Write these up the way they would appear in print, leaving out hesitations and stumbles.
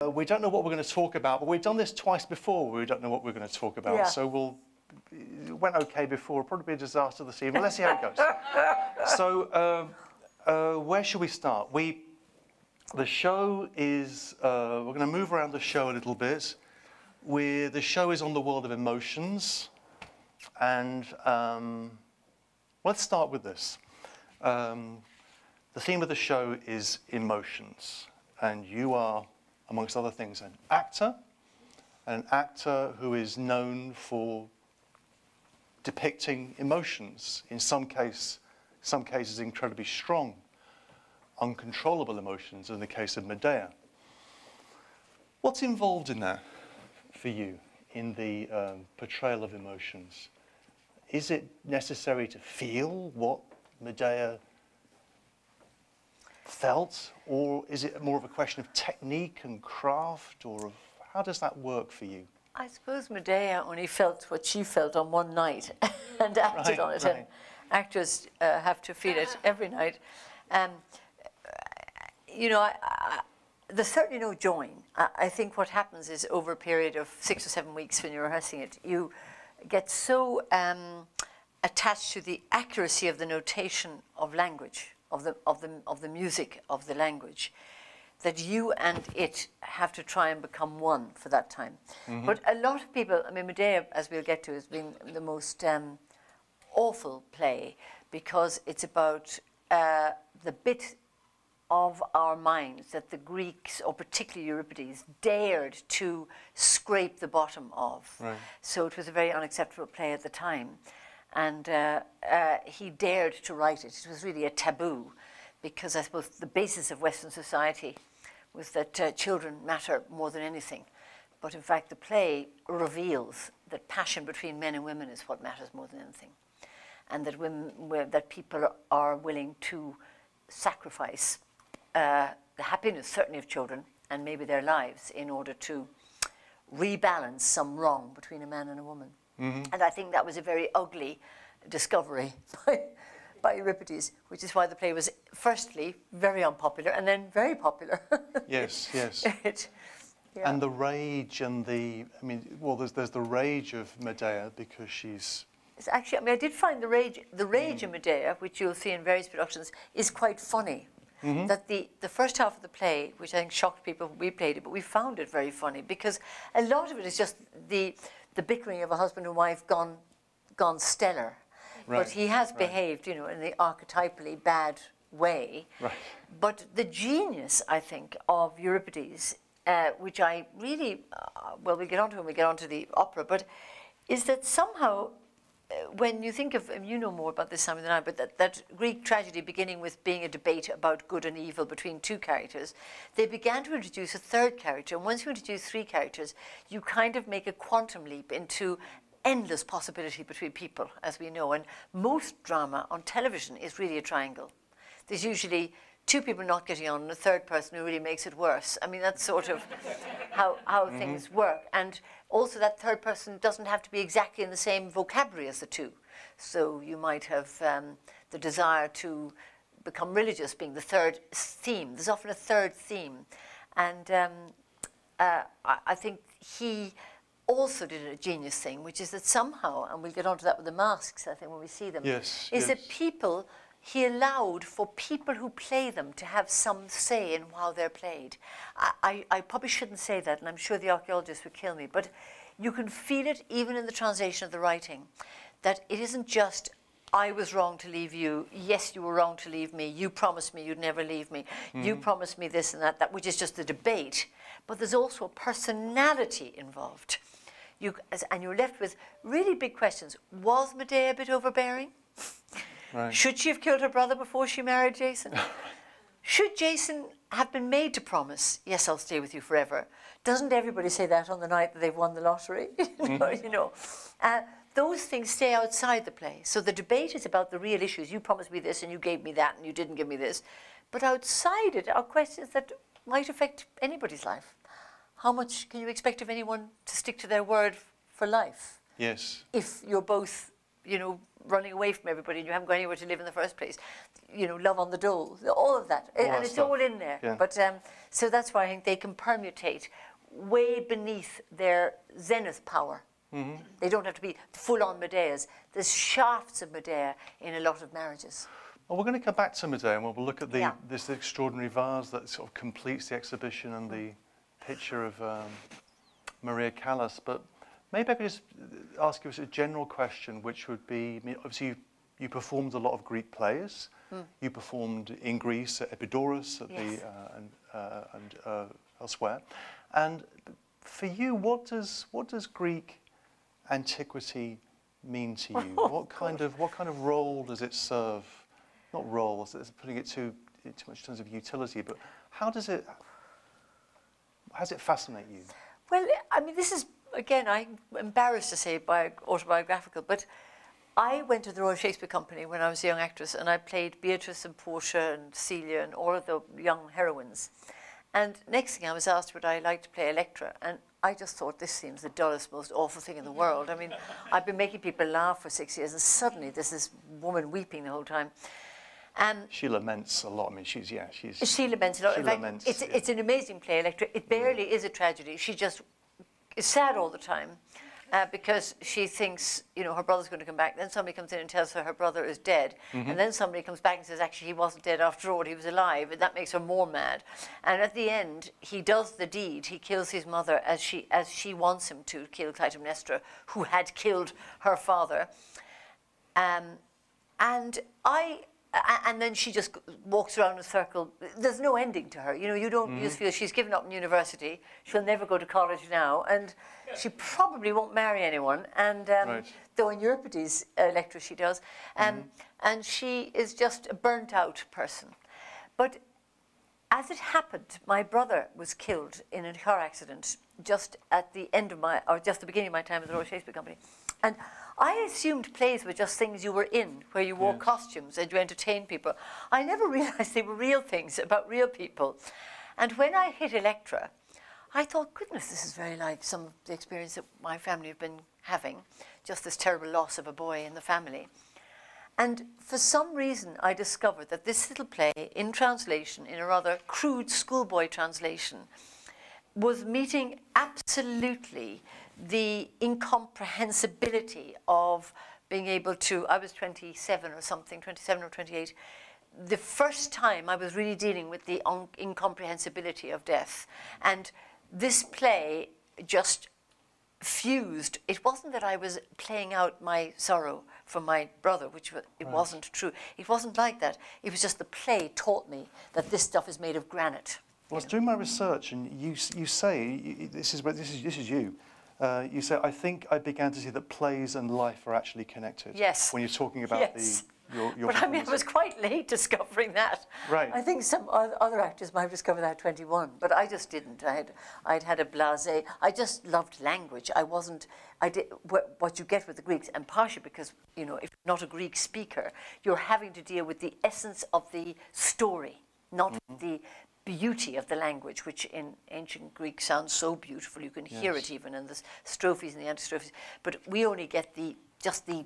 We don't know what we're going to talk about, but we've done this twice before. We don't know what we're going to talk about, Yeah. so it went okay before. It'll probably be a disaster this evening. Let's see how it goes. So, where should we start? The show is. We're going to move around the show a little bit. The show is on the world of emotions, and let's start with this. The theme of the show is emotions, and you are, amongst other things, an actor who is known for depicting emotions, in some cases incredibly strong, uncontrollable emotions, in the case of Medea. What's involved in that for you, in the portrayal of emotions? Is it necessary to feel what Medea felt, or is it more of a question of technique and craft, or how does that work for you? I suppose Medea only felt what she felt on one night and acted on it. Right. And actors have to feel it every night. You know, there's certainly no join. I think what happens is over a period of 6 or 7 weeks when you're rehearsing it, you get so attached to the accuracy of the notation of language, of the music of the language, that you and it have to try and become one for that time. Mm-hmm. But a lot of people, I mean, Medea, as we'll get to, has been the most awful play, because it's about the bit of our minds that the Greeks, or particularly Euripides, dared to scrape the bottom of. Right. So it was a very unacceptable play at the time. And he dared to write it. It was really a taboo, because I suppose the basis of Western society was that children matter more than anything. But in fact, the play reveals that passion between men and women is what matters more than anything. And that people are willing to sacrifice the happiness, certainly of children, and maybe their lives, in order to rebalance some wrong between a man and a woman. Mm-hmm. And I think that was a very ugly discovery by Euripides, which is why the play was firstly very unpopular and then very popular. Yes, yes. Yeah. And the rage and I mean, well, there's the rage of Medea, because she's... It's actually, I mean, I did find the rage in Medea, which you'll see in various productions, is quite funny. Mm-hmm. That the first half of the play, which I think shocked people when we played it, but we found it very funny, because a lot of it is just the bickering of a husband and wife gone stellar. Right. But he has behaved, you know, in the archetypally bad way. Right. But the genius, I think, of Euripides, which I really, well, we'll get onto when we get onto the opera, but is that somehow, when you think of, and you know more about this, Simon, than I, but that Greek tragedy beginning with being a debate about good and evil between two characters, they began to introduce a third character. And once you introduce three characters, you kind of make a quantum leap into endless possibility between people, as we know. And most drama on television is really a triangle. There's usually two people not getting on and a third person who really makes it worse. I mean, that's sort of how mm-hmm. things work. And also that third person doesn't have to be exactly in the same vocabulary as the two. So you might have the desire to become religious being the third theme. There's often a third theme. And I think he also did a genius thing, which is that somehow, and we'll get onto that with the masks, I think, when we see them, that people... He allowed for people who play them to have some say in how they're played. I probably shouldn't say that, and I'm sure the archaeologists would kill me, but you can feel it even in the translation of the writing, that it isn't just, I was wrong to leave you, yes, you were wrong to leave me, you promised me you'd never leave me, you promised me this and that, which is just the debate, but there's also a personality involved. And you're left with really big questions. Was Medea a bit overbearing? Right. Should she have killed her brother before she married Jason? Should Jason have been made to promise, yes, I'll stay with you forever? Doesn't everybody say that on the night that they've won the lottery? You know, those things stay outside the play. So the debate is about the real issues. You promised me this and you gave me that and you didn't give me this. But outside it are questions that might affect anybody's life. How much can you expect of anyone to stick to their word for life? Yes. If you're both you know, running away from everybody and you haven't got anywhere to live in the first place. You know, love on the dole, all of that. And it's all in there. Yeah. But so that's why I think they can permutate way beneath their zenith power. Mm-hmm. They don't have to be full-on Medeas. There's shafts of Medea in a lot of marriages. Well, we're going to come back to Medea and we'll look at this extraordinary vase that sort of completes the exhibition and the picture of Maria Callas. But maybe I could just ask you a general question, which would be, I mean, obviously you performed a lot of Greek plays. You performed in Greece at Epidaurus at and elsewhere. And for you, what does Greek antiquity mean to you? What kind of role does it serve? Not role, it's putting it too much in terms of utility, but how does it fascinate you? Well, I mean, this is, again, I'm embarrassed to say autobiographical, but I went to the Royal Shakespeare Company when I was a young actress, and I played Beatrice and Portia and Celia and all of the young heroines. And next thing I was asked would I like to play Electra, and I just thought, this seems the dullest, most awful thing in the world. I mean, I've been making people laugh for 6 years, and suddenly there's this woman weeping the whole time. She laments a lot. I mean, she laments a lot. In fact, it's an amazing play, Electra. It barely is a tragedy. She just is sad all the time because she thinks, you know, her brother's going to come back. Then somebody comes in and tells her brother is dead. And then somebody comes back and says, actually, he wasn't dead after all. He was alive. And that makes her more mad. And at the end, he does the deed. He kills his mother as she wants him to kill Clytemnestra, who had killed her father. And then she just walks around in a circle. There's no ending to her. You know, you just feel she's given up in university. She'll never go to college now. And she probably won't marry anyone. And though in Euripides, Electra, she does. And she is just a burnt out person. But as it happened, my brother was killed in a car accident just at the end of just the beginning of my time at the Royal Shakespeare Company. And I assumed plays were just things you were in, where you wore costumes and you entertained people. I never realized they were real things about real people. And when I hit Electra, I thought, goodness, this is very like some of the experience that my family have been having, just this terrible loss of a boy in the family. And for some reason, I discovered that this little play, in translation, in a rather crude schoolboy translation, was meeting absolutely the incomprehensibility of being able to, I was 27 or something, 27 or 28, the first time I was really dealing with the incomprehensibility of death. And this play just fused. It wasn't that I was playing out my sorrow for my brother, which it wasn't true. It wasn't like that. It was just the play taught me that this stuff is made of granite. Well, I was doing my research, and you say, this is you. You say, I think I began to see that plays and life are actually connected. Yes. When you're talking about your But I mean, I was quite late discovering that. Right. I think some other actors might have discovered that at 21, but I just didn't. I'd had a blasé. I just loved language. I did what you get with the Greeks, and partially because, you know, if you're not a Greek speaker, you're having to deal with the essence of the story, not the beauty of the language, which in ancient Greek sounds so beautiful. You can hear it even in the strophes and the antistrophes. But we only get just the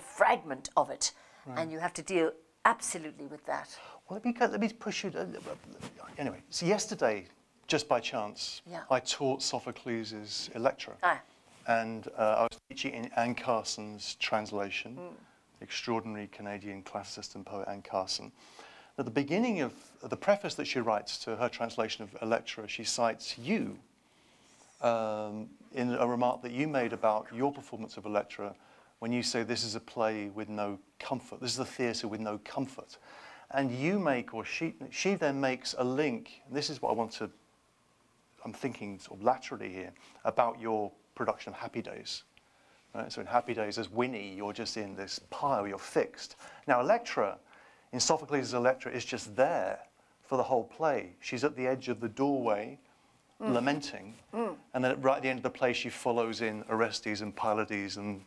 fragment of it, and you have to deal absolutely with that. Well, let me push you. Anyway, so yesterday, just by chance, I taught Sophocles' Electra. And I was teaching in Anne Carson's translation, extraordinary Canadian classicist and poet Anne Carson. At the beginning of the preface that she writes to her translation of Electra, she cites you in a remark that you made about your performance of Electra when you say this is a play with no comfort. This is a theatre with no comfort. And you make, or she then makes a link, and this is what I'm thinking sort of laterally here, about your production of Happy Days. Right? So in Happy Days, as Winnie, you're just in this pile, you're fixed. Now Electra, in Sophocles' Electra, is just there for the whole play. She's at the edge of the doorway, lamenting, and then right at the end of the play, she follows in Orestes and Pylades, and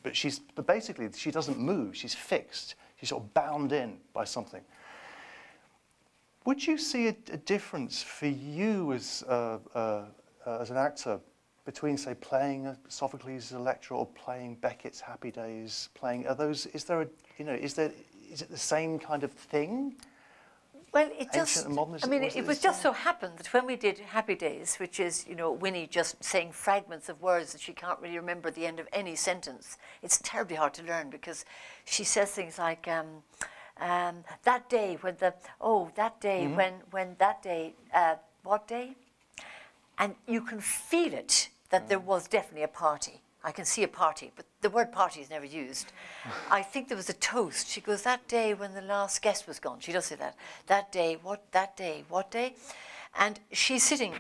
but basically she doesn't move. She's fixed. She's sort of bound in by something. Would you see a difference for you as an actor between, say, playing Sophocles' Electra or playing Beckett's Happy Days? Are those? Is there a, is it the same kind of thing? Well, it was just so happened that when we did Happy Days, which is, Winnie just saying fragments of words that she can't really remember the end of any sentence, it's terribly hard to learn because she says things like, that day when what day? And you can feel it, that there was definitely a party. I can see a party, but the word party is never used. I think there was a toast. She goes, that day when the last guest was gone. She does say that. That day, what day? And she's sitting,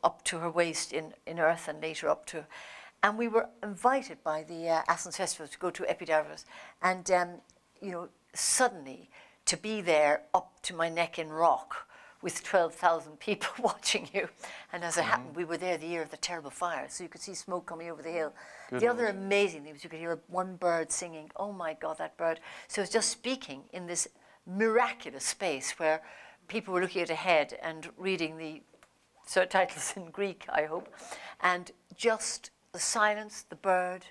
up to her waist in earth and later up to... And we were invited by the Athens Festival to go to Epidavros. And, suddenly to be there up to my neck in rock with 12,000 people watching you. And as it happened, we were there the year of the terrible fire, so you could see smoke coming over the hill. The other amazing thing was you could hear one bird singing. Oh my God, that bird. So it was just speaking in this miraculous space where people were looking at ahead and reading the subtitles in Greek, I hope, and just the silence, the bird.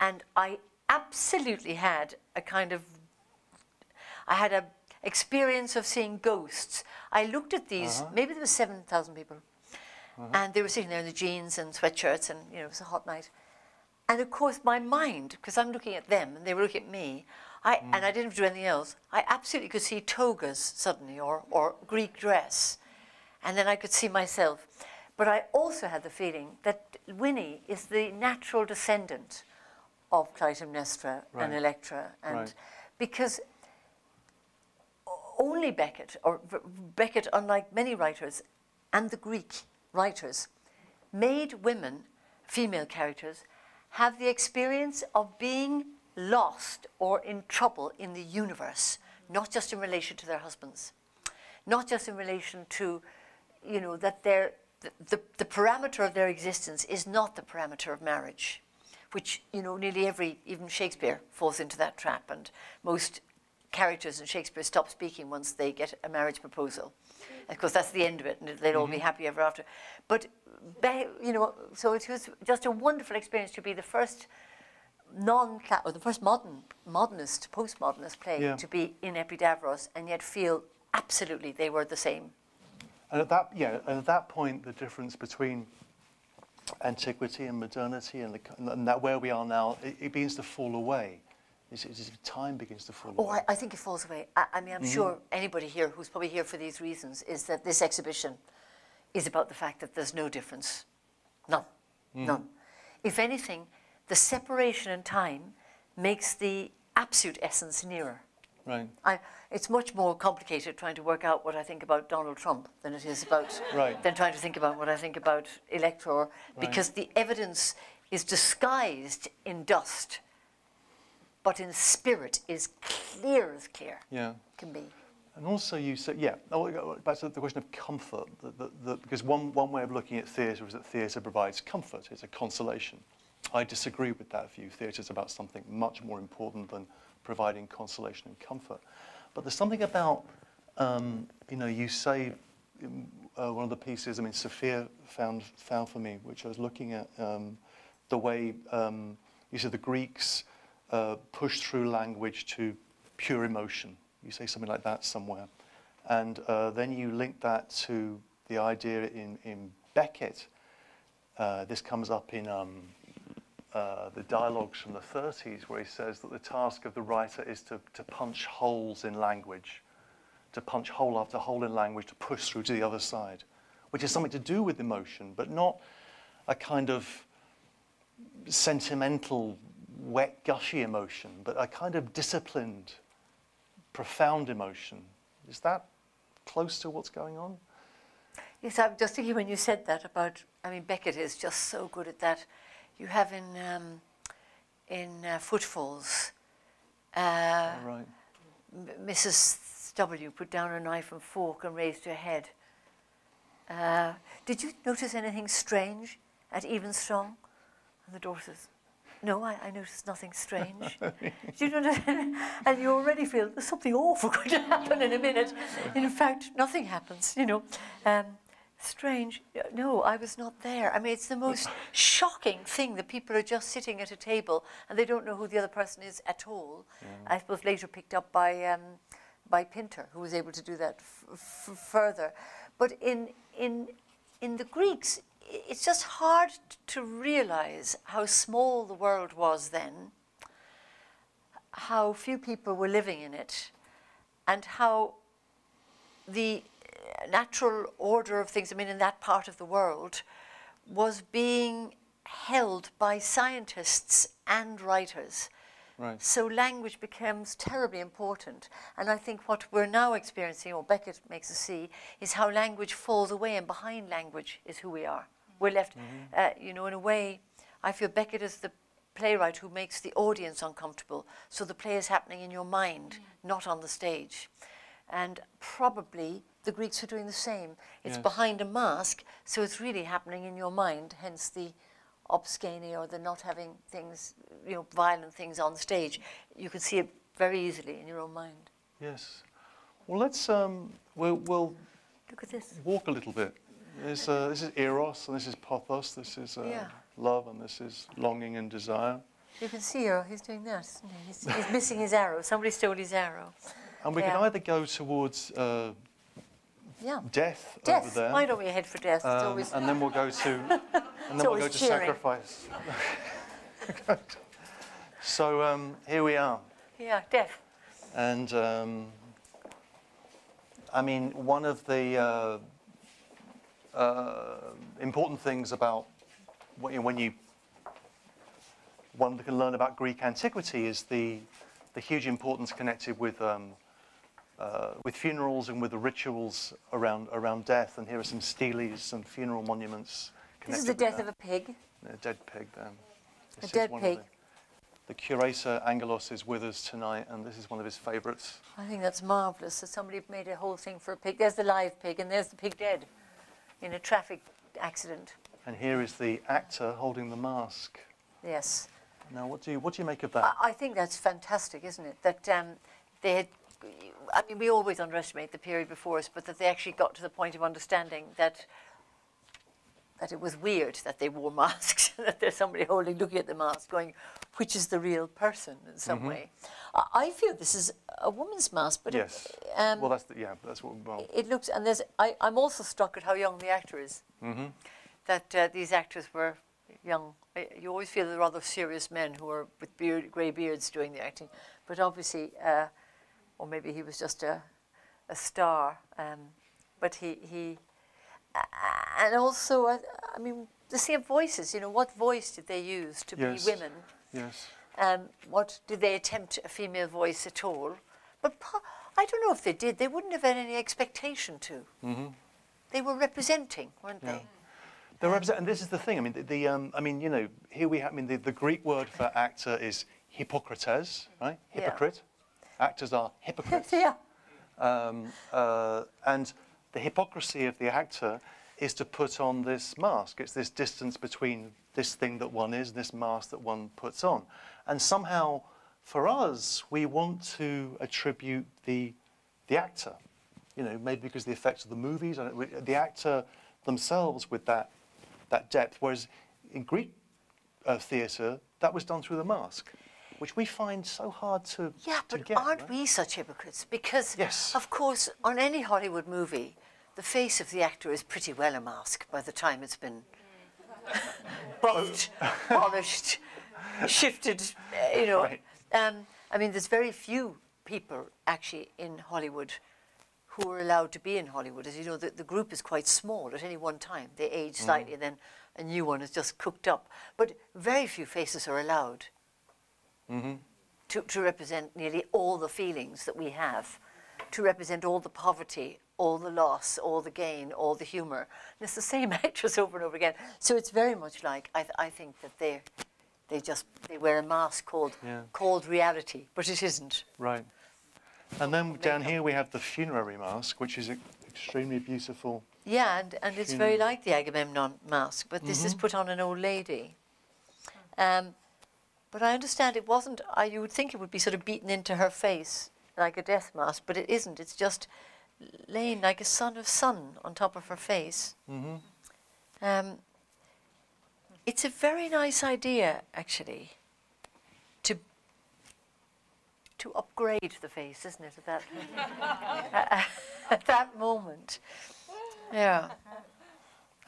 And I absolutely had a kind of, experience of seeing ghosts. I looked at these, maybe there was 7,000 people, and they were sitting there in the jeans and sweatshirts, and it was a hot night. And of course my mind, because I'm looking at them and they were looking at me, and I didn't have to do anything else, I absolutely could see togas suddenly, or Greek dress, and then I could see myself. But I also had the feeling that Winnie is the natural descendant of Clytemnestra and Electra, and because only Beckett, unlike many writers, and the Greek writers, made women, female characters, have the experience of being lost or in trouble in the universe, not just in relation to their husbands, not just in relation to, that the parameter of their existence is not the parameter of marriage, which, nearly even Shakespeare falls into that trap, and most characters in Shakespeare stop speaking once they get a marriage proposal. Of course, that's the end of it, and they'll all be happy ever after. But, so it was just a wonderful experience to be the first the first modernist, postmodernist play to be in Epidavros, and yet feel absolutely they were the same. And at that point, the difference between antiquity and modernity and that where we are now, it begins to fall away. Time begins to fall away. I think it falls away. I mean, I'm sure anybody here who's probably here for these reasons is that this exhibition is about the fact that there's no difference. None. If anything, the separation in time makes the absolute essence nearer. Right. It's much more complicated trying to work out what I think about Donald Trump than it is about than trying to think about what I think about Electra, because the evidence is disguised in dust, but in spirit is clear as clear can be. And also you said, back to the question of comfort, because one way of looking at theatre is that theatre provides comfort, it's a consolation. I disagree with that view. Theatre is about something much more important than providing consolation and comfort. But there's something about, you say, one of the pieces, I mean, Sophia found for me, which I was looking at, the way you said the Greeks pushed through language to pure emotion. You say something like that somewhere. And then you link that to the idea in Beckett. This comes up in the dialogues from the 30s, where he says that the task of the writer is to punch holes in language, to punch hole after hole in language, to push through to the other side, which is something to do with emotion, but not a kind of sentimental, wet, gushy emotion, but a kind of disciplined, profound emotion. Is that close to what's going on? Yes, I'm just thinking when you said that about, I mean, Beckett is just so good at that. You have in Footfalls, Mrs. W put down a knife and fork and raised her head. Did you notice anything strange at Evenstrong? And the daughter says, no, I noticed nothing strange. You notice, and you already feel there's something awful going to happen in a minute. In fact, nothing happens, Strange. No, I was not there. I mean, it's the most shocking thing that people are just sitting at a table and they don't know who the other person is at all. I suppose later picked up by Pinter, who was able to do that further. But in the Greeks, it's just hard to realize how small the world was then, how few people were living in it, and how the natural order of things, I mean, in that part of the world, was being held by scientists and writers. Right. So language becomes terribly important. And I think what we're now experiencing, or Beckett makes us see, is how language falls away, and behind language is who we are. We're left, you know, in a way, I feel Beckett is the playwright who makes the audience uncomfortable. So the play is happening in your mind, not on the stage. And probably the Greeks were doing the same. It's behind a mask, so it's really happening in your mind, hence the obscene or the not having things, you know, violent things on stage. You can see it very easily in your own mind. Yes. Well, let's, we'll Look at this. walk a little bit. This is eros, and this is pathos, this is love, and this is longing and desire. You can see he's doing that, isn't he? He's missing his arrow. Somebody stole his arrow. And we can either go towards death over there. Why don't we head for death? It's always and then we'll go to, sacrifice. So here we are. Yeah, death. And I mean, one of the important things about one that can learn about Greek antiquity is the huge importance connected with funerals and with the rituals around death. And here are some steles, some funeral monuments connected. This is the death of a pig. A dead pig. A dead pig. The curator Angelos is with us tonight, and this is one of his favourites. I think that's marvellous. So somebody made a whole thing for a pig. There's the live pig, and there's the pig dead in a traffic accident. And here is the actor holding the mask. Yes. Now, what do you make of that? I think that's fantastic, isn't it? That they had. I mean, we always underestimate the period before us, but that they actually got to the point of understanding that it was weird that they wore masks, that there's somebody looking at the mask, going, which is the real person in some way. I feel this is a woman's mask, but yes. Well, that's what. Well. It looks, and I'm also struck at how young the actor is. That these actors were young. You always feel they're rather serious men who are with grey beards doing the acting, but obviously, or maybe he was just a star. But he and also, I mean, the same voices. You know, what voice did they use to be women? Yes. What did they attempt a female voice at all? But I don't know if they did. They wouldn't have had any expectation to. They were representing, weren't they? They're and this is the thing. I mean, I mean, you know, here we have. I mean, the Greek word for actor is hypocrites, right? Hypocrite. Actors are hypocrites. And the hypocrisy of the actor is to put on this mask. It's this distance between this thing that one is, this mask that one puts on. And somehow, for us, we want to attribute the actor, you know, maybe because of the effects of the movies, the actor themselves with that depth. Whereas in Greek theatre, that was done through the mask, which we find so hard to get. Aren't we such hypocrites? Because, of course, on any Hollywood movie, the face of the actor is pretty well a mask by the time it's been buffed, polished, shifted, you know. Right. I mean, there's very few people actually in Hollywood who are allowed to be in Hollywood. As you know, the group is quite small at any one time. They age slightly, then a new one is just cooked up. But very few faces are allowed to represent nearly all the feelings that we have, to represent all the poverty, all the loss, all the gain, all the humour. And it's the same actress over and over again. So it's very much like, I think that they wear a mask called reality, but it isn't. Right. And then down here we have the funerary mask, which is extremely beautiful. Yeah, and it's very like the Agamemnon mask, but this is put on an old lady. But I understand it wasn't, you would think it would be sort of beaten into her face like a death mask, but it isn't. It's just laying like a son of sun on top of her face. It's a very nice idea, actually, to upgrade the face, isn't it, at that, at that moment. Yeah.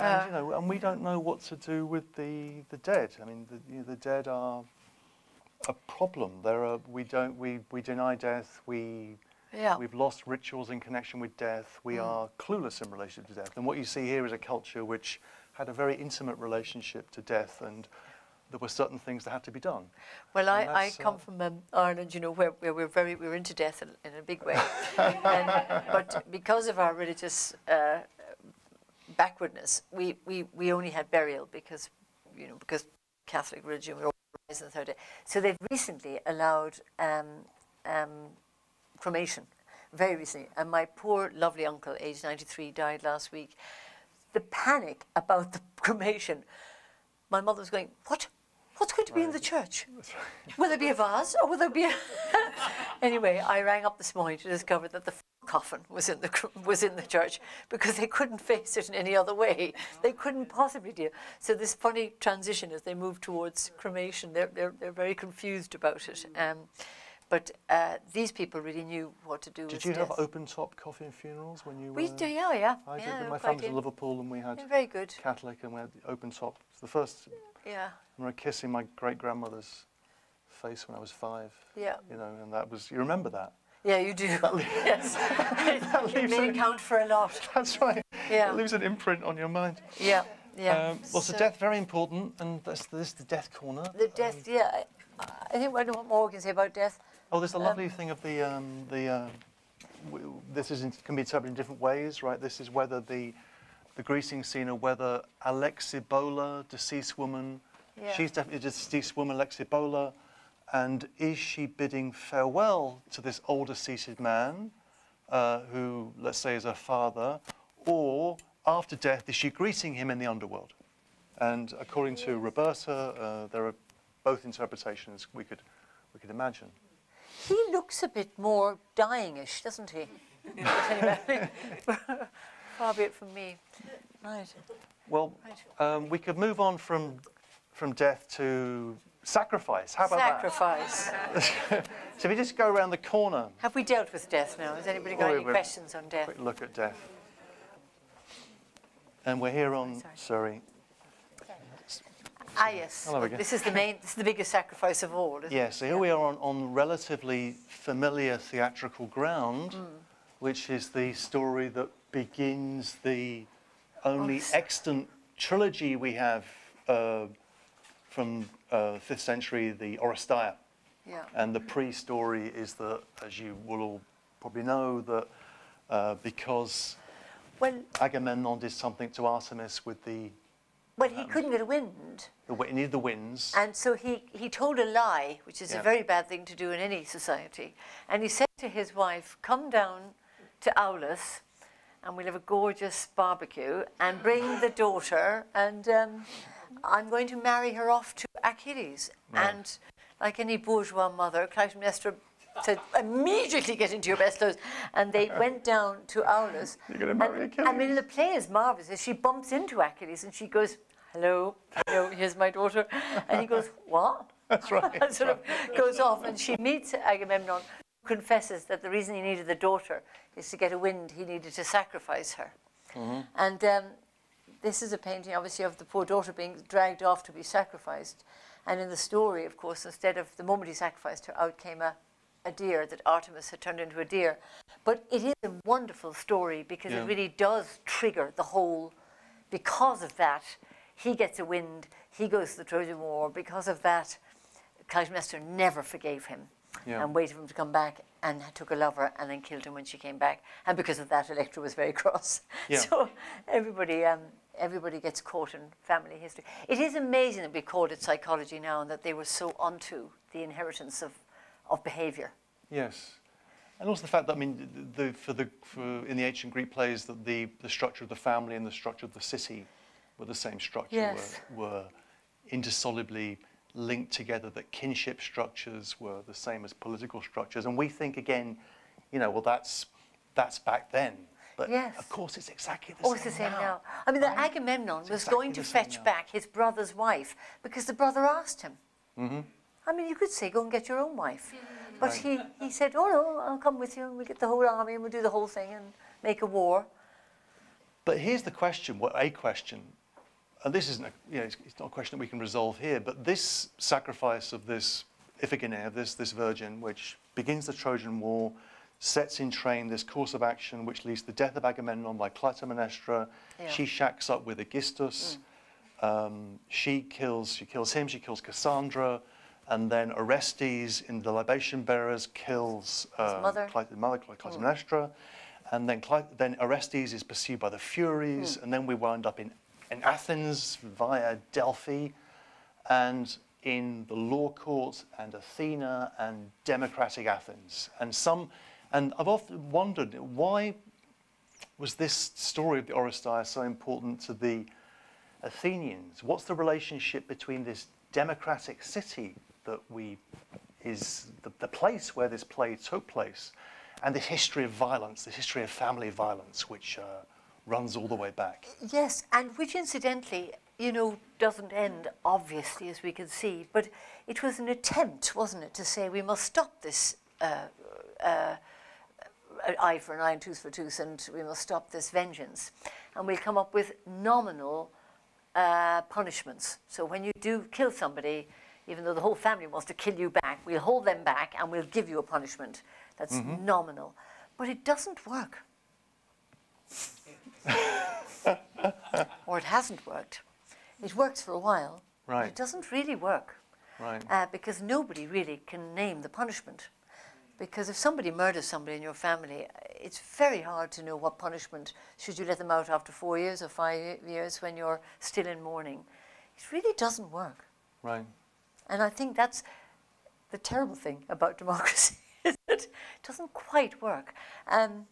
And, you know, and we don't know what to do with the dead. I mean, the dead are a problem. We deny death. We've lost rituals in connection with death. We are clueless in relation to death. And what you see here is a culture which had a very intimate relationship to death, and there were certain things that had to be done. Well, I come from Ireland, you know, where we're into death in a big way. But because of our religious backwardness, we only had burial because Catholic religion, we were raised in the third day. So they've recently allowed cremation, very recently. And my poor, lovely uncle, aged 93, died last week. The panic about the cremation, my mother was going, what? What's going to be in the church? Will there be a vase, or will there be a... Anyway, I rang up this morning to discover that the coffin was in the church, because they couldn't face it in any other way. They couldn't possibly deal. So this funny transition as they move towards cremation, they're very confused about it. But these people really knew what to do with death. Did you have open-top coffin funerals when you were... We do, yeah. I did. My family was in Liverpool, and we had very good Catholic, and we had open-top. It's the first... Yeah. I remember kissing my great-grandmother's face when I was 5. Yeah. You know, and that was... You remember that? Yeah, you do. Yes. It may count for a lot. That's right. Yeah. It leaves an imprint on your mind. Yeah, yeah. Well, so death, very important, and this is the death corner. The death, yeah. I think I know what more we can say about death. Oh, there's a lovely thing of this can be interpreted in different ways, right? This is whether the greasing scene, or whether Alexibola, deceased woman, she's definitely a deceased woman, Alexibola, and is she bidding farewell to this older deceased man, who, let's say, is her father, or after death, is she greeting him in the underworld? And according to Roberta, there are both interpretations we could imagine. He looks a bit more dying-ish, doesn't he? Far be it from me. Right. Well, we could move on from death to sacrifice. How about sacrifice? That? So if we just go around the corner. Have we dealt with death now? Has anybody got any questions on death? Quick look at death. And we're here on Surrey. Ah, yes. This is the biggest sacrifice of all, isn't it? Yes, so here we are on relatively familiar theatrical ground, which is the story that begins the only extant trilogy we have from 5th century, the Oresteia. Yeah. And the pre-story is that, as you will all probably know, that because Agamemnon did something to Artemis with the... Well, he couldn't get a wind. He needed the winds. And so he told a lie, which is a very bad thing to do in any society. And he said to his wife, come down to Aulis, and we'll have a gorgeous barbecue, and bring the daughter, and I'm going to marry her off to Achilles. Right. And like any bourgeois mother, Clytemnestra said, immediately get into your best clothes. And they went down to Aulis. You're going to marry Achilles? I mean, the play is marvellous. She bumps into Achilles, and she goes, hello, here's my daughter. And he goes, what? That's right. And sort of goes off, and she meets Agamemnon, who confesses that the reason he needed the daughter is to get a wind, he needed to sacrifice her. And this is a painting, obviously, of the poor daughter being dragged off to be sacrificed. And in the story, of course, instead of the moment he sacrificed her, out came a deer, that Artemis had turned into a deer. But it is a wonderful story, because it really does trigger the whole, because of that, he gets a wind, he goes to the Trojan War. Because of that, Clytemnestra never forgave him and waited for him to come back, and took a lover and then killed him when she came back. And because of that, Electra was very cross. Yeah. So everybody gets caught in family history. It is amazing that we call it psychology now, and that they were so onto the inheritance of behaviour. Yes. And also the fact that, I mean, in the ancient Greek plays, that the structure of the family and the structure of the city were the same structure, were indissolubly linked together, that kinship structures were the same as political structures. And we think, again, you know, well, that's that's back then. But yes. of course, it's exactly the same now. It's the same now. I mean, the Agamemnon was going to fetch back his brother's wife because the brother asked him. I mean, you could say, go and get your own wife. But he said, oh, no, I'll come with you, and we'll get the whole army, and we'll do the whole thing and make a war. But here's the question, a question, and this isn't, it's not a question that we can resolve here, but this sacrifice of this Iphigenia, this virgin, which begins the Trojan War, sets in train this course of action which leads to the death of Agamemnon by Clytemnestra. Yeah. She shacks up with Aegisthus. She kills him, she kills Cassandra, and then Orestes in the libation bearers kills mother Clytemnestra. And then Orestes is pursued by the Furies, and then we wound up in Athens via Delphi, and in the law court, and Athena, and democratic Athens. And I've often wondered, why was this story of the Oresteia so important to the Athenians? What's the relationship between this democratic city that is the place where this play took place, and the history of violence, the history of family violence, which runs all the way back? Yes, and which incidentally, doesn't end obviously, as we can see, but it was an attempt, wasn't it, to say we must stop this eye for an eye and tooth for tooth, and we must stop this vengeance. And we'll come up with nominal punishments. So when you do kill somebody, even though the whole family wants to kill you back, we'll hold them back and we'll give you a punishment that's nominal. But it doesn't work. Or it hasn't worked. It works for a while, but it doesn't really work. Because nobody really can name the punishment. Because if somebody murders somebody in your family, it's very hard to know what punishment. Should you let them out after 4 years or 5 years when you're still in mourning? It really doesn't work. And I think that's the terrible thing about democracy. It doesn't quite work. Well,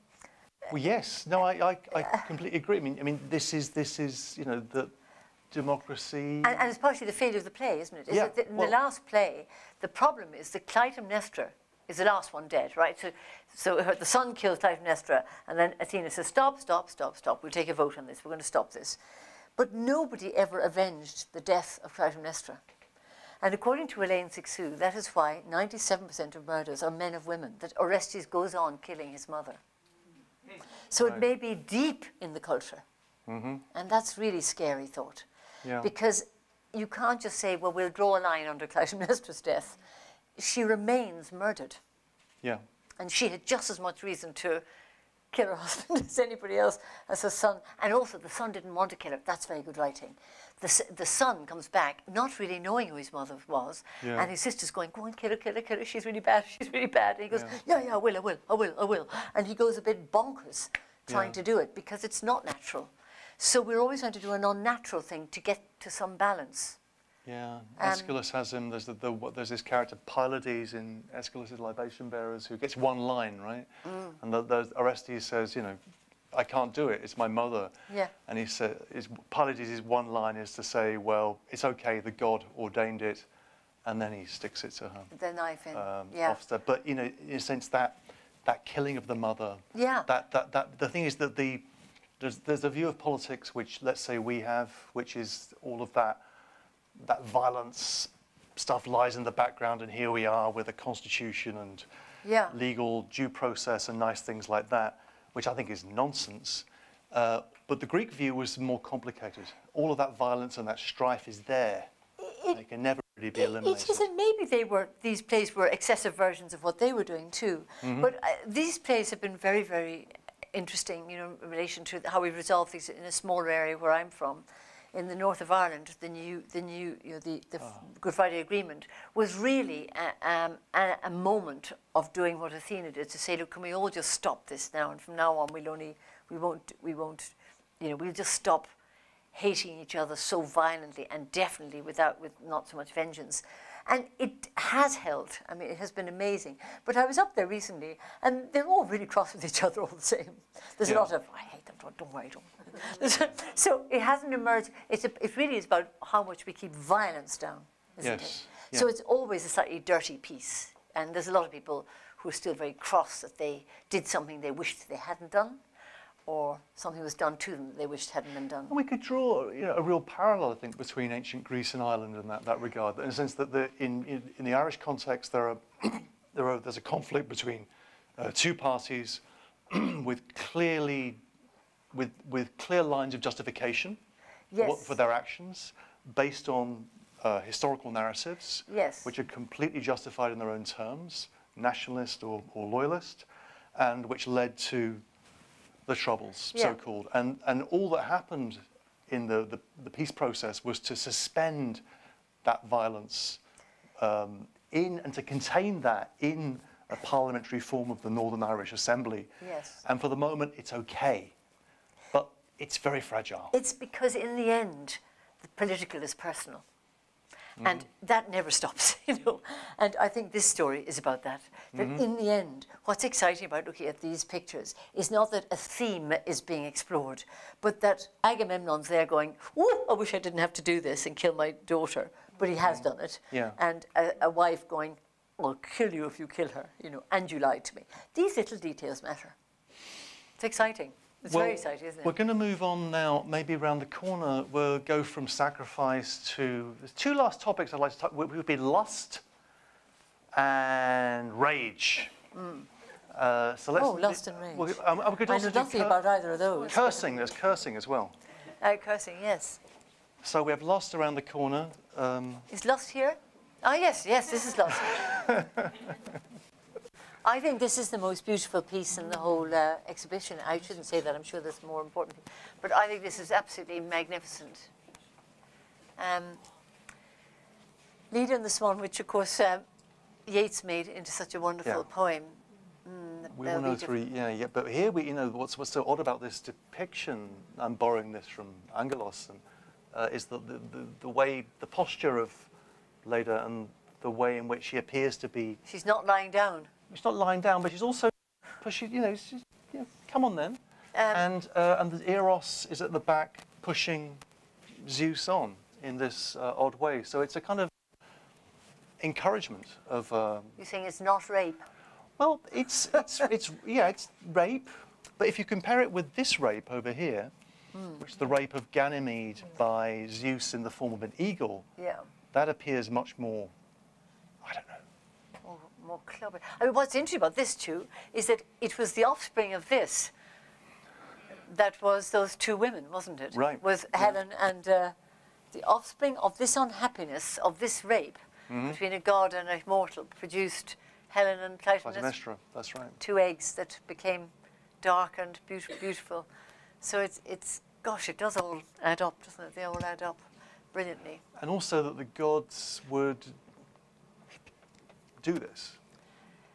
yes. No, I completely agree. I mean, this is the democracy. And it's partially the failure of the play, isn't it? In the last play, the problem is that Clytemnestra is the last one dead, right? So the son kills Clytemnestra, and then Athena says, stop, stop, stop, stop. We'll take a vote on this. We're going to stop this. But nobody ever avenged the death of Clytemnestra. And according to Elaine Sixou, that is why 97% of murders are men of women, that Orestes goes on killing his mother. So it may be deep in the culture. And that's really scary thought. Because you can't just say, well, we'll draw a line under Clytemnestra's death. She remains murdered. And she had just as much reason to kill her husband as anybody else, as her son. And also, the son didn't want to kill her. That's very good writing. The son comes back, not really knowing who his mother was, and his sister's going, go on, kill her, kill her, kill her, she's really bad, she's really bad. And he goes, yeah, I will. And he goes a bit bonkers trying to do it, because it's not natural. So we're always trying to do an unnatural thing to get to some balance. Aeschylus has him, there's this character Pylades in Aeschylus' Libation Bearers who gets one line, right? And Orestes says, I can't do it, it's my mother. And he said, Pylades' one line is to say, well, it's okay, the god ordained it, and then he sticks it to her. The knife in, Offstep. But, in a sense, that killing of the mother, the thing is that there's a view of politics which, let's say, we have, which is all of that violence stuff lies in the background, and here we are with a constitution and legal due process and nice things like that, which I think is nonsense. But the Greek view was more complicated. All of that violence and that strife is there. They can never really be eliminated. It is, and maybe these plays were excessive versions of what they were doing too. But these plays have been very, very interesting, in relation to how we've resolved these in a smaller area where I'm from. In the north of Ireland, the Good Friday Agreement was really a moment of doing what Athena did, to say, look, can we all just stop this now? And from now on, we'll just stop hating each other so violently, and definitely with not so much vengeance. And it has held. I mean, it has been amazing. But I was up there recently, and they're all really cross with each other all the same. There's a lot of, I hate them, don't worry, don't. So it hasn't emerged. It really is about how much we keep violence down, isn't it? So it's always a slightly dirty piece. And there's a lot of people who are still very cross that they did something they wished they hadn't done, or something was done to them that they wished hadn't been done. And we could draw, a real parallel, I think, between ancient Greece and Ireland in that regard, in the sense that in the Irish context, there's a conflict between two parties with clear lines of justification for their actions, based on historical narratives, which are completely justified in their own terms, nationalist or loyalist, and which led to the Troubles, so-called. And all that happened in the peace process was to suspend that violence and to contain that in a parliamentary form of the Northern Irish Assembly. Yes. And for the moment, it's okay. But it's very fragile. It's because in the end, the political is personal. And that never stops, And I think this story is about that. That in the end, what's exciting about looking at these pictures is not that a theme is being explored, but that Agamemnon's there going, "Ooh, I wish I didn't have to do this and kill my daughter," but he has done it. Yeah. And a wife going, "I'll kill you if you kill her, and you lied to me." These little details matter. It's exciting. It's very exciting, isn't it? We're going to move on now, maybe around the corner. We'll go from sacrifice to... There's two last topics I'd like to talk about. Would be lust and rage. So let's... lust and rage. I know nothing about either of those. Cursing, there's cursing as well. Cursing, yes. So we have lust around the corner. Is lust here? Oh, yes, this is lust. I think this is the most beautiful piece in the whole exhibition. I shouldn't say that, I'm sure there's more important. But I think this is absolutely magnificent. Leader in the Swan, which of course Yeats made into such a wonderful poem. We all know three, but here what's so odd about this depiction, I'm borrowing this from Angelos, is the way, the posture of Leda and the way in which she appears to be. She's not lying down. She's not lying down, but she's also pushing, come on then. And the Eros is at the back pushing Zeus on in this odd way. So it's a kind of encouragement of... You're saying it's not rape? Well, it's rape. But if you compare it with this rape over here, which is the rape of Ganymede by Zeus in the form of an eagle, that appears much more, I don't know. More clubby. I mean, what's interesting about this too is that it was the offspring of this that was those two women, wasn't it? Right. Was Helen and the offspring of this unhappiness, of this rape between a god and a mortal, produced Helen and Clytemnestra. That's right. Two eggs that became dark and beautiful. So it's gosh, it does all add up, doesn't it? They all add up brilliantly. And also that the gods would do this.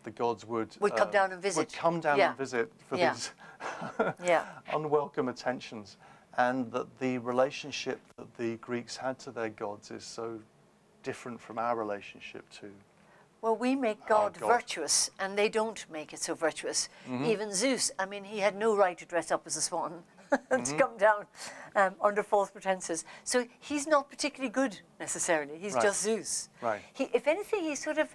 The gods would come down and visit. Would come down and visit for these unwelcome attentions, and that the relationship that the Greeks had to their gods is so different from our relationship to. Well, we make God virtuous, and they don't make it so virtuous. Even Zeus, I mean, he had no right to dress up as a swan and to come down under false pretenses. So he's not particularly good necessarily. He's just Zeus. Right. If anything, he's sort of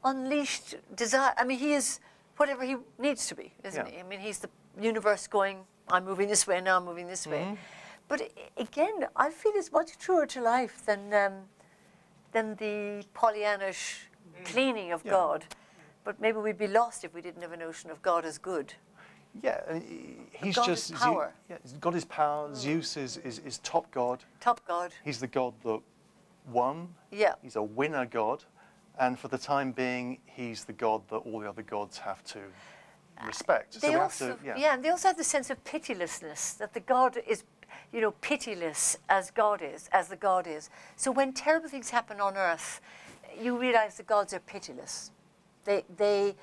unleashed desire. I mean, he is whatever he needs to be, isn't he? I mean, he's the universe going, I'm moving this way, now I'm moving this way. But again, I feel it's much truer to life than the Pollyannish cleaning of God. But maybe we'd be lost if we didn't have a notion of God as good. Yeah, he's God just is power. God is power. Zeus is top god. Top god. He's the god that won. Yeah. He's a winner god. And for the time being, he's the god that all the other gods have to respect. They also, and they also have the sense of pitilessness, that the god is, pitiless as God is, as the god is. So when terrible things happen on earth, you realize the gods are pitiless. They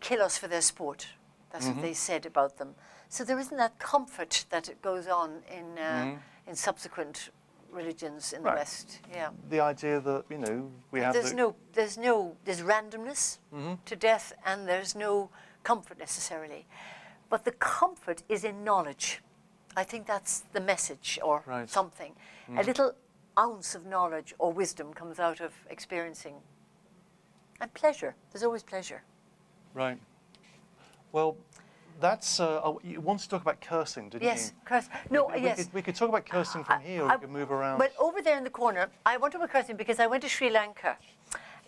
kill us for their sport. That's what they said about them. So there isn't that comfort that it goes on in subsequent religions in the West. Yeah. The idea that we have there's randomness to death, and there's no comfort necessarily, but the comfort is in knowledge. I think that's the message, or something. A little ounce of knowledge or wisdom comes out of experiencing And pleasure. There's always pleasure. Right. Well, that's, you wanted to talk about cursing, didn't you? Yes, curse. No, yes. We could talk about cursing from here, or we could move around. But over there in the corner, I want to talk about cursing because I went to Sri Lanka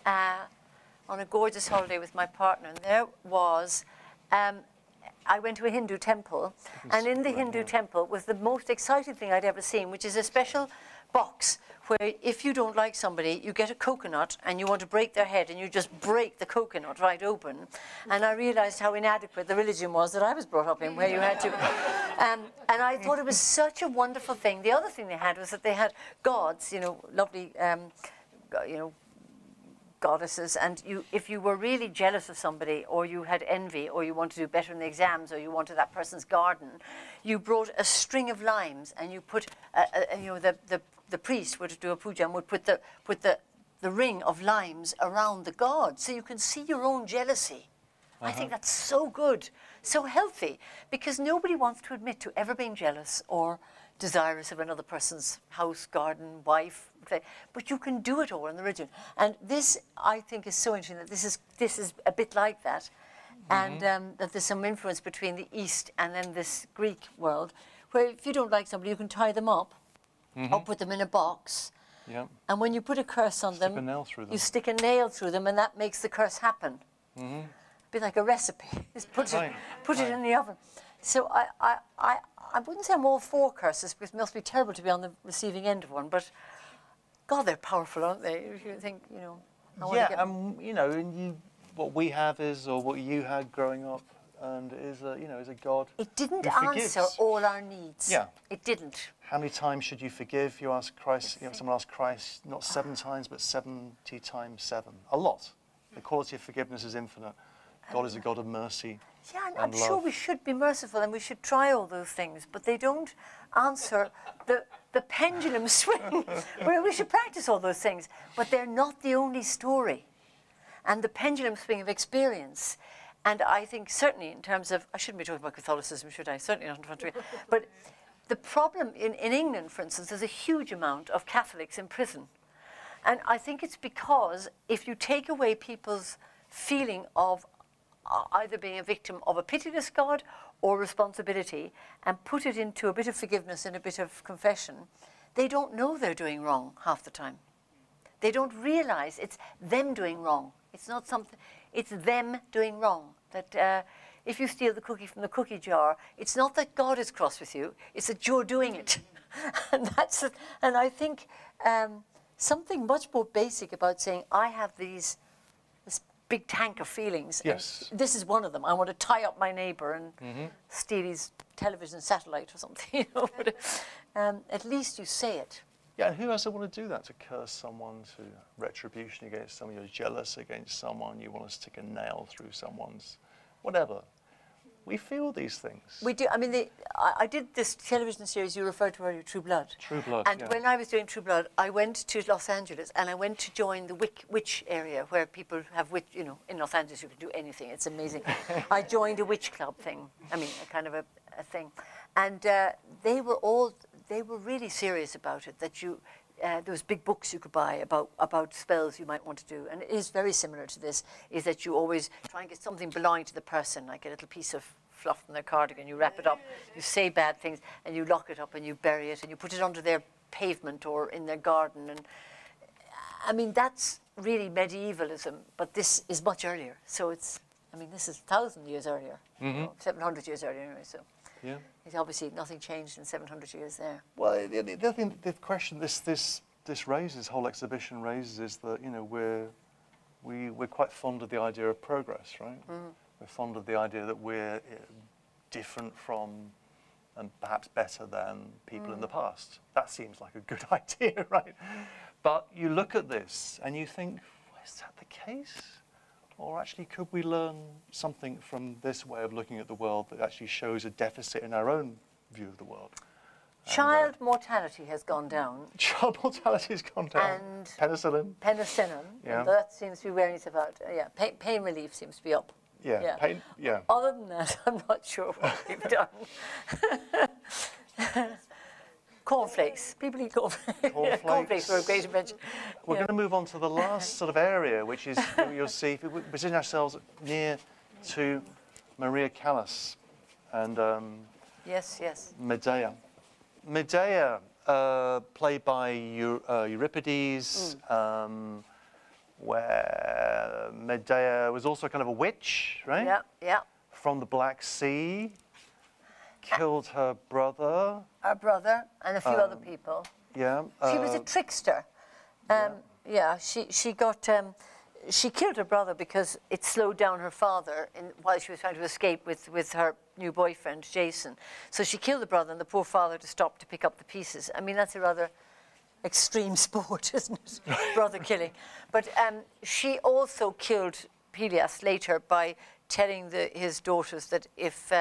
on a gorgeous holiday with my partner, and there was, I went to a Hindu temple, and in the Hindu temple was the most exciting thing I'd ever seen, which is a special box where if you don't like somebody, you get a coconut and you want to break their head and you just break the coconut right open. And I realized how inadequate the religion was that I was brought up in, where you had to... and I thought it was such a wonderful thing. The other thing they had was that they had gods, you know, lovely, you know, goddesses, and if you were really jealous of somebody, or you had envy, or you wanted to do better in the exams, or you wanted that person's garden, you brought a string of limes and you put, you know, the priest would do a puja and would put the ring of limes around the god, so you can see your own jealousy. I think that's so good, so healthy, because nobody wants to admit to ever being jealous or desirous of another person's house, garden, wife, but you can do it all in the religion. And this, I think, is so interesting that this is a bit like that, and that there's some influence between the East and then this Greek world, where if you don't like somebody, you can tie them up or put them in a box. Yeah. And when you put a curse on them, Stick a nail through them. You stick a nail through them, and that makes the curse happen. A bit like a recipe. Just put it in the oven. So I wouldn't say I'm all for curses, because it must be terrible to be on the receiving end of one, but God, they're powerful, aren't they? If you think, you know. You know, and what we have is, or what you had growing up, and is a, you know, is a God. It didn't who answer forgives. all our needs. Yeah. It didn't. How many times should you forgive? You ask Christ. You know, someone asked Christ, not 7 times, but 70 times 7. A lot. The quality of forgiveness is infinite. God is a God of mercy. Yeah, and I'm sure we should be merciful and we should try all those things, but they don't answer the pendulum swing. Where we should practice all those things, but they're not the only story. And the pendulum swing of experience. And I think certainly in terms of, I shouldn't be talking about Catholicism, should I? Certainly not in front of you. But the problem in England, for instance, there's a huge amount of Catholics in prison. And I think it's because if you take away people's feeling of either being a victim of a pitiless God or responsibility, and put it into a bit of forgiveness and a bit of confession, they don't know they're doing wrong half the time. They don't realize it's them doing wrong. It's not something, it's them doing wrong. That if you steal the cookie from the cookie jar, it's not that God is cross with you, it's that you're doing it. And I think something much more basic about saying, I have this big tank of feelings. Yes. And this is one of them. I want to tie up my neighbour and steal his television satellite or something. You know, but, at least you say it. Yeah, and who else would want to do that? To curse someone, to retribution against someone, you're jealous against someone, you want to stick a nail through someone's, whatever. We feel these things. We do. I mean, I did this television series you referred to earlier, True Blood. True Blood, And when I was doing True Blood, I went to Los Angeles and I went to join the witch area where people have witch, you know, in Los Angeles you can do anything. It's amazing. I joined a witch club thing. I mean, a kind of a thing. And they were really serious about it, that you, there was big books you could buy about spells you might want to do. And it is very similar to this, is that you always try and get something belonging to the person, like a little piece of fluff from their cardigan, you wrap it up, you say bad things, and you lock it up and you bury it, and you put it under their pavement or in their garden. And I mean, that's really medievalism, but this is much earlier. So it's, I mean, this is 1,000 years earlier, you know, 700 years earlier anyway, so. Yeah. It's obviously nothing changed in 700 years there. Well, the other thing, the question this raises, this whole exhibition raises, is that, you know, we're quite fond of the idea of progress, right? We're fond of the idea that we're different from and perhaps better than people in the past. That seems like a good idea, right? But you look at this and you think, well, is that the case? Or actually, could we learn something from this way of looking at the world that actually shows a deficit in our own view of the world? Child mortality has gone down. Child mortality has gone down. And penicillin. Penicillin. Yeah. And that seems to be wearing itself out. Yeah. Pain relief seems to be up. Yeah. Yeah. Pain, yeah. Other than that, I'm not sure what we've done. Cornflakes. People eat cornflakes. Cornflakes were a great invention. We're going to move on to the last sort of area, which is, you'll see, if we position ourselves near to Maria Callas and yes, yes. Medea. Medea, played by Euripides, where Medea was also kind of a witch, right? Yeah, yeah. From the Black Sea, killed her brother. Her brother and a few other people. Yeah. She was a trickster. Yeah, she killed her brother because it slowed down her father while she was trying to escape with her new boyfriend, Jason. So she killed the brother and the poor father to stop to pick up the pieces. I mean, that's a rather extreme sport, isn't it? Brother killing. But she also killed Pelias later by telling his daughters that if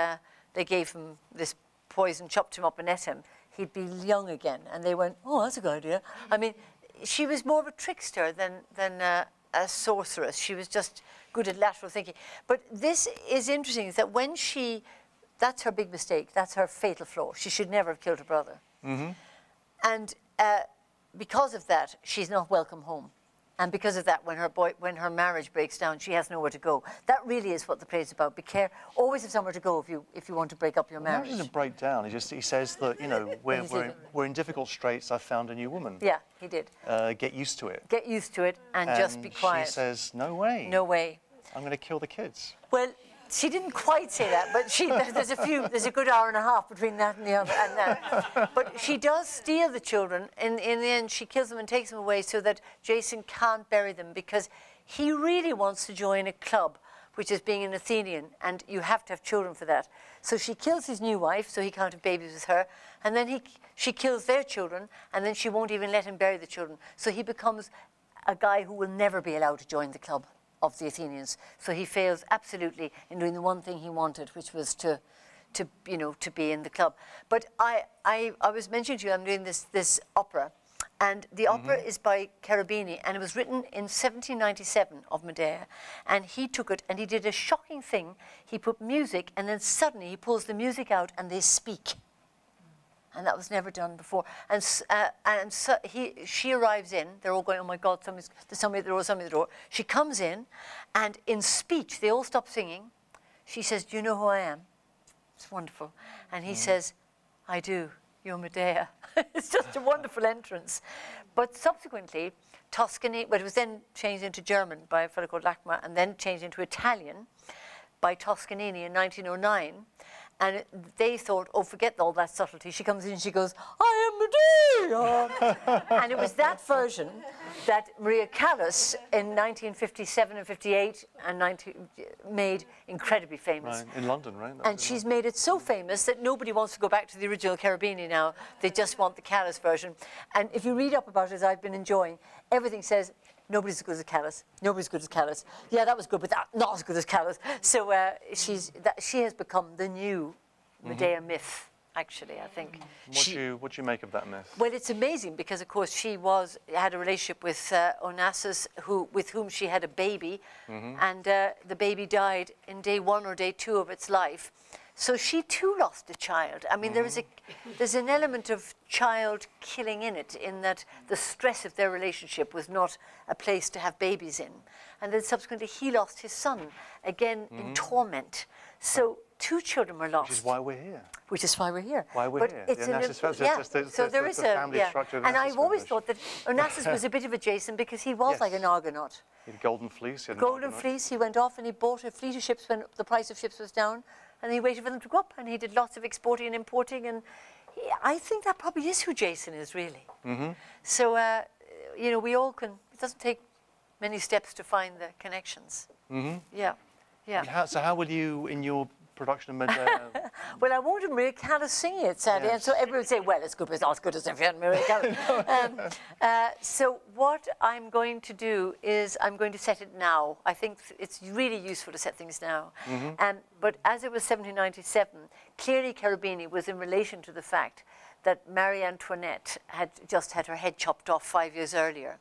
they gave him this poison, chopped him up and ate him, he'd be young again. And they went, oh, that's a good idea. I mean, she was more of a trickster than a sorceress. She was just good at lateral thinking. But this is interesting, is that when that's her big mistake, that's her fatal flaw. She should never have killed her brother. And because of that, she's not welcome home. And because of that, when her marriage breaks down, she has nowhere to go. That really is what the play is about. Always have somewhere to go if you want to break up your marriage. It doesn't break down. He says that, you know, we're in difficult straits. I found a new woman. Yeah, he did. Get used to it. Get used to it and just be quiet. She says, no way. No way. I'm going to kill the kids. Well, she didn't quite say that, but there's a good hour and a half between that and the other and that. But she does steal the children. In the end, she kills them and takes them away so that Jason can't bury them because he really wants to join a club, which is being an Athenian, and you have to have children for that. So she kills his new wife, so he can't have babies with her, and then she kills their children, and then she won't even let him bury the children. So he becomes a guy who will never be allowed to join the club of the Athenians. So he fails absolutely in doing the one thing he wanted, which was to be in the club. But I was mentioning to you, I'm doing this opera, and the opera is by Cherubini, and it was written in 1797 of Medea, and he took it and he did a shocking thing. He put music, and then suddenly he pulls the music out and they speak. And that was never done before. And so she arrives in. They're all going, oh my God, there's somebody at the door, somebody at the door. She comes in, and in speech, they all stop singing. She says, do you know who I am? It's wonderful. And he says, I do. You're Medea. It's just a wonderful entrance. But subsequently, Tuscany, but it was then changed into German by a fellow called Lachma, and then changed into Italian by Toscanini in 1909. And they thought, oh, forget all that subtlety. She comes in and she goes, I am Medea. And it was that version that Maria Callas in 1957 and 58 and made incredibly famous. Right, in London, right? And she's made it so famous that nobody wants to go back to the original Cherubini now. They just want the Callas version. And if you read up about it, as I've been enjoying, everything says, nobody's as good as Callas. Nobody's as good as Callas. Yeah, that was good, but not as good as Callas. So she has become the new Medea myth, actually, I think. What do you make of that myth? Well, it's amazing because, of course, she had a relationship with Onassis, with whom she had a baby, and the baby died in day 1 or day 2 of its life. So she too lost a child. I mean, there's an element of child killing in it, in that the stress of their relationship was not a place to have babies in. And then subsequently he lost his son, again in torment. So 2 children were lost. Which is why we're here. Which is why we're here. Why we're here. So there is a family structure. And I've always thought that Onassis was a bit of a Jason because he was like an Argonaut. He had golden fleece. Golden fleece. He went off and he bought a fleet of ships when the price of ships was down. And he waited for them to go up, and he did lots of exporting and importing, and I think that probably is who Jason is, really. So, we all can, it doesn't take many steps to find the connections. Yeah. So how would you, in your production of Medea? Well, I wanted Maria Callas singing it, sadly, and so everyone would say, well, it's good, but it's not as good as if you had Maria Callas. So what I'm going to do is I'm going to set it now. I think it's really useful to set things now. But as it was 1797, clearly Cherubini was in relation to the fact that Marie Antoinette had just had her head chopped off 5 years earlier.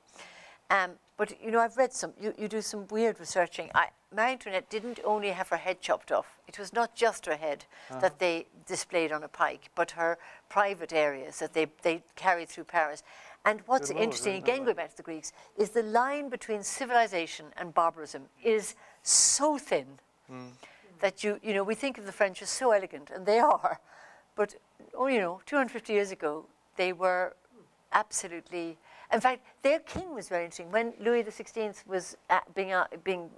But, I've read you do some weird researching. Marie Antoinette didn't only have her head chopped off. It was not just her head that they displayed on a pike, but her private areas that they carried through Paris. And what's interesting, again going back to the Greeks, is the line between civilization and barbarism is so thin that you know, we think of the French as so elegant, and they are, but, oh, you know, 250 years ago, they were absolutely, in fact, their king was very interesting. When Louis XVI was being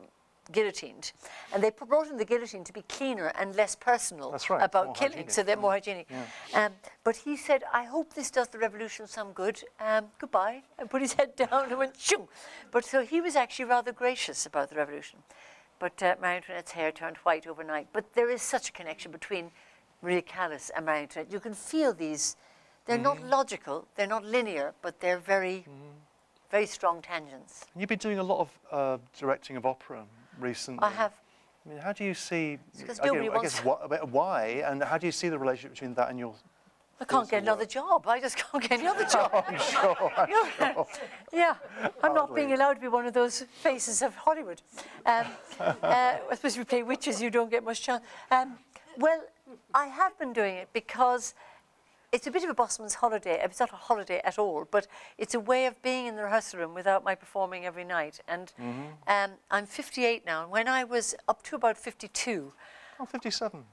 guillotined, and they brought in the guillotine to be cleaner and less personal about killing, hygienic. So they're more hygienic. Yeah. But he said, I hope this does the revolution some good. Goodbye. And put his head down and went, shoo. But so he was actually rather gracious about the revolution. But Marie Antoinette's hair turned white overnight. But there is such a connection between Maria Callas and Marie Antoinette. You can feel these, they're not logical, they're not linear, but they're very, very strong tangents. You've been doing a lot of directing of opera recently. I have. I mean, how do you see, I guess why, and how do you see the relationship between that and your... I can't get another job. I just can't get another job. Oh, I'm sure. Yeah, I'm not being allowed to be one of those faces of Hollywood. Especially if you play witches, you don't get much chance. Well, I have been doing it because it's a bit of a busman's holiday. It's not a holiday at all, but it's a way of being in the rehearsal room without my performing every night. And I'm 58 now, and when I was up to about 52... Oh, 57.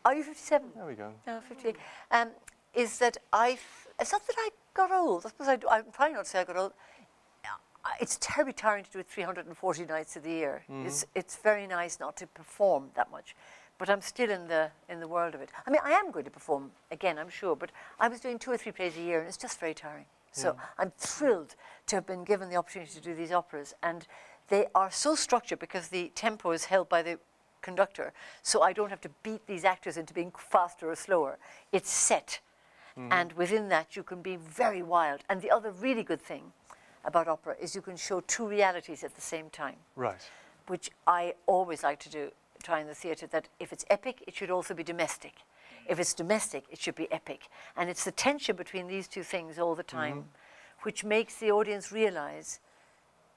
Are you 57? There we go. No, 58. Is that it's not that I got old. I suppose I'm trying not to say I got old. It's terribly tiring to do it 340 nights of the year. It's very nice not to perform that much. But I'm still in the world of it. I mean, I am going to perform again, I'm sure, but I was doing 2 or 3 plays a year, and it's just very tiring. So I'm thrilled to have been given the opportunity to do these operas, and they are so structured because the tempo is held by the conductor, so I don't have to beat these actors into being faster or slower. It's set, and within that you can be very wild. And the other really good thing about opera is you can show 2 realities at the same time. Right. Which I always like to do. Try in the theatre that if it's epic, it should also be domestic. If it's domestic, it should be epic. And it's the tension between these 2 things all the time, which makes the audience realize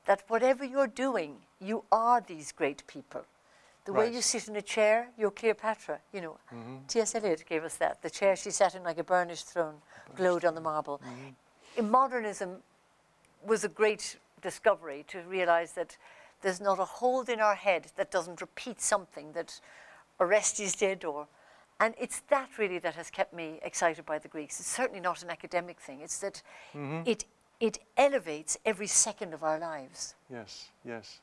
that whatever you're doing, you are these great people. The way you sit in a chair, you're Cleopatra, you know. T.S. Eliot gave us that. The chair she sat in like a burnished throne, glowed on the marble. In modernism was a great discovery to realize that there's not a hole in our head that doesn't repeat something that Orestes did, and it's that really that has kept me excited by the Greeks. It's certainly not an academic thing. It's that it elevates every second of our lives. Yes, yes.